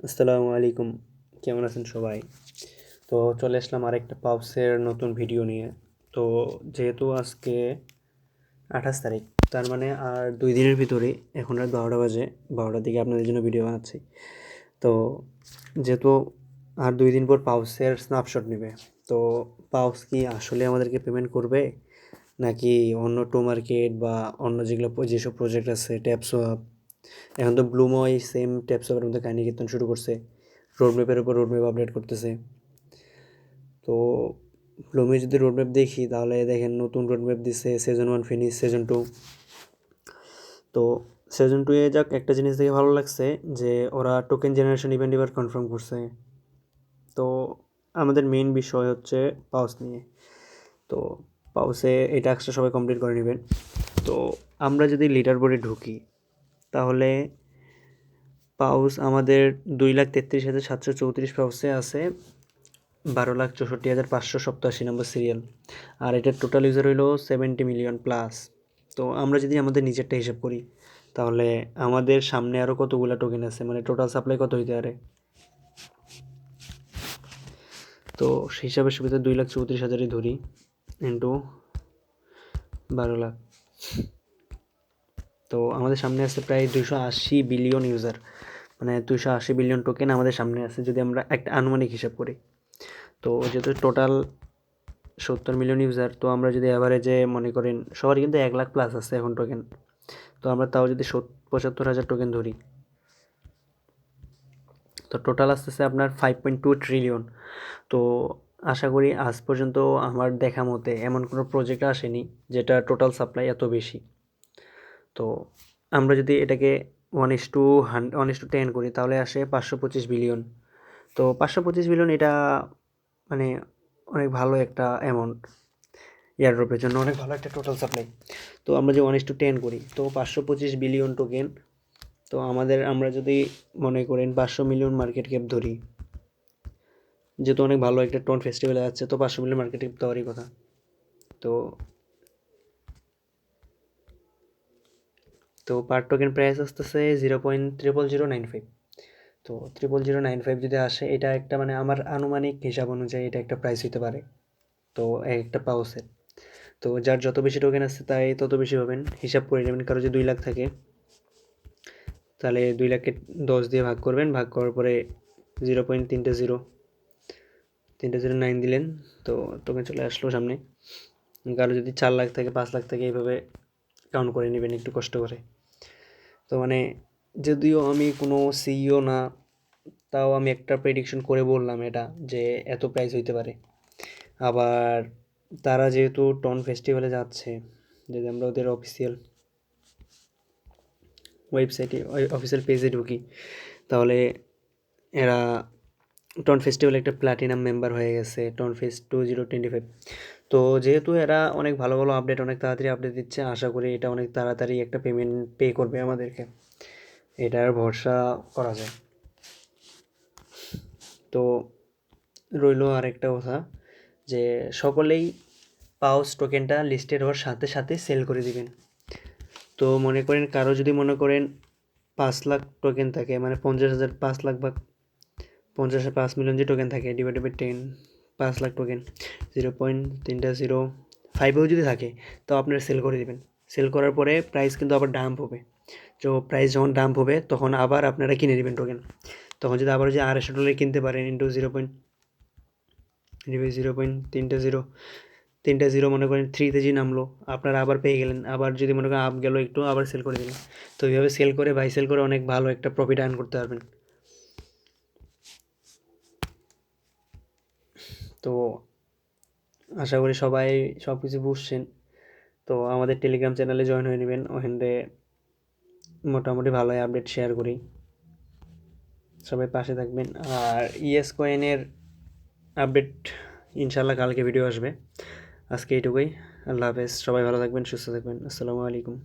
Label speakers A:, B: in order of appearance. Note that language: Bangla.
A: আসসালামু আলাইকুম, কেমন আছেন সবাই? তো চলে আসলাম আরেকটা পাউসের নতুন ভিডিও নিয়ে। তো যেহেতু আজকে 28 তারিখ, তার মানে আর 2 দিনের ভিতরে, এখন রাত 12টা বাজে, 12টার দিকে আপনাদের জন্য ভিডিও বানাচ্ছি। তো যেহেতু আর 2 দিন পর পাউসের স্ন্যাপশট নেবে, তো পাউস কি আসলে আমাদেরকে পেমেন্ট করবে, নাকি অন্য টু মার্কেট বা অন্য যেসব প্রজেক্ট আছে ট্যাপসোয়াপ, এখন তো ব্লুমো এই সেম ট্যাপসপের মধ্যে কাহিনী কীর্তন শুরু করছে, রোডম্যাপের উপর রোডম্যাপ আপডেট করতেছে। তো ব্লুমে যদি রোডম্যাপ দেখি, তাহলে দেখেন নতুন রোডম্যাপ দিচ্ছে, সিজন 1 ফিনিশ, সিজন 2। তো সিজন 2 এ যাক, একটা জিনিস দেখে ভালো লাগছে যে ওরা টোকেন জেনারেশন ইভেন্ট এবার কনফার্ম করছে। তো আমাদের মেইন বিষয় হচ্ছে পাউস নিয়ে। তো পাউসে এই টাস্কটা সবাই কমপ্লিট করে নেবেন। তো আমরা যদি লিডার বোর্ডে ঢুকি, তাহলে পাউস আমাদের 2,33,734 পাউসে আছে 12,64,587 নম্বর সিরিয়াল। আর এটার টোটাল ইউজার হইল 70 মিলিয়ন প্লাস। তো আমরা যদি আমাদের নিজেরটা হিসাব করি, তাহলে আমাদের সামনে আরও কতগুলো টোকেন আছে, মানে টোটাল সাপ্লাই কত হইতে পারে। তো সেই হিসাবে সুবিধা 2,34,000ই ধরি, ইন্টু 12 লাখ। তো আমাদের সামনে আছে প্রায় 280 বিলিয়ন ইউজার, মানে 280 বিলিয়ন টোকেন আমাদের সামনে আছে, যদি আমরা একটা আনুমানিক হিসাব করি। তো যেহেতু টোটাল 70 মিলিয়ন ইউজার, তো আমরা যদি অ্যাভারেজে মনে করেন, সবার কিন্তু 1 লাখ প্লাস আছে এখন টোকেন, তো আমরা তাও যদি 75,000 টোকেন ধরি, তো টোটাল আসতেছে আপনার 5.2 ট্রিলিয়ন। তো আশা করি আজ পর্যন্ত আমার দেখা মতে এমন কোনো প্রজেক্ট আসেনি যেটা টোটাল সাপ্লাই এত বেশি। তো আমরা যদি এটাকে 1:10 করি, তাহলে আসে 525 বিলিয়ন। তো 525 বিলিয়ন এটা মানে অনেক ভালো একটা অ্যামাউন্ট, এয়ারড্রপের জন্য অনেক ভালো একটা টোটাল সাপ্লাই। তো আমরা যে 1:10 করি, তো 525 বিলিয়ন টোকেন। তো আমরা যদি মনে করেন 500 মিলিয়ন মার্কেট ক্যাপ ধরি, যেহেতু অনেক ভালো একটা টন ফেস্টিভ্যালে যাচ্ছে, তো 500 মিলিয়ন মার্কেট ক্যাপ দেওয়ারই কথা। তো তো পার টোকেন প্রাইস আসতেছে 0.00095। তো 0.00095 যদি আসে, এটা একটা মানে আমার আনুমানিক হিসাব অনুযায়ী এটা একটা প্রাইস হতে পারে। তো একটা পাউসের, তো যার যত বেশি টোকেন আছে তাই তত বেশি পাবেন। হিসাব করে নেবেন, কারো যদি 2 লাখ থাকে, তাহলে 2 লাখকে 10 দিয়ে ভাগ করবেন, ভাগ করার পরে 0.309 দিলেন, তো টোকেন চলে আসলো সামনে। কারো যদি 4 লাখ থাকে, 5 লাখ থাকে, এইভাবে কাউন্ট করে নেবেন একটু কষ্ট করে। তো মানে যদিও আমি কোনো সিইও না, তাও আমি একটা প্রেডিকশন করে বললাম এটা, যে এত প্রাইস হইতে পারে। আবার তারা যেহেতু টন ফেস্টিভ্যালে যাচ্ছে, যদি আমরা ওদের অফিসিয়াল ওয়েবসাইটে, অফিসিয়াল পেজে ঢুকি, তাহলে এরা টন ফেস্টিভ্যাল একটা প্ল্যাটিনাম মেম্বার হয়ে গেছে, টন ফেস্ট 2025। তো যেহেতু এরা অনেক ভালো ভালো আপডেট অনেক তাড়াতাড়ি আপডেট দিচ্ছে, আশা করি এটা অনেক তাড়াতাড়ি একটা পেমেন্ট পে করবে আমাদেরকে, এটার ভরসা করা যায়। তো রইল আরেকটা কথা, যে সকলেই পাউস টোকেনটা লিস্টেড হওয়ার সাথে সাথে সেল করে দিবেন। তো মনে করেন কারো যদি মনে করেন 5 লাখ টোকেন থাকে, মানে 50,000, 5 লাখ বা 5 মিলিয়ন যে টোকেন থাকে, ডিভাইডেড বাই 10, 5 লাখ টোকেন, 0.305ও যদি থাকে, তো আপনারা সেল করে দেবেন। সেল করার পরে প্রাইস কিন্তু আবার ডাম্প হবে। তো প্রাইস যখন ডাম্প হবে, তখন আবার আপনারা কিনে নেবেন টোকেন। তখন যদি আবার যে $250 কিনতে পারেন, ইন্টু 0.3 জিরো মনে করেন 3তে যে নামলো, আপনারা আবার পেয়ে গেলেন। আবার যদি মনে করেন আপ গেল একটু, আবার সেল করে দিলেন। তো এইভাবে সেল করে, বাই সেল করে অনেক ভালো একটা প্রফিট আর্ন করতে পারবেন। তো আশা করি সবাই সব কিছু বুঝছেন। তো আমাদের টেলিগ্রাম চ্যানেলে জয়েন হয়ে নেবেন, ওখানে মোটামুটি ভালোই আপডেট শেয়ার করি। সবাই পাশে থাকবেন। আর ইএস কয়েনের আপডেট ইনশাল্লাহ কালকে ভিডিও আসবে। আজকে এইটুকুই। আল্লাহ হাফেজ, সবাই ভালো থাকবেন, সুস্থ থাকবেন। আসসালামু আলাইকুম।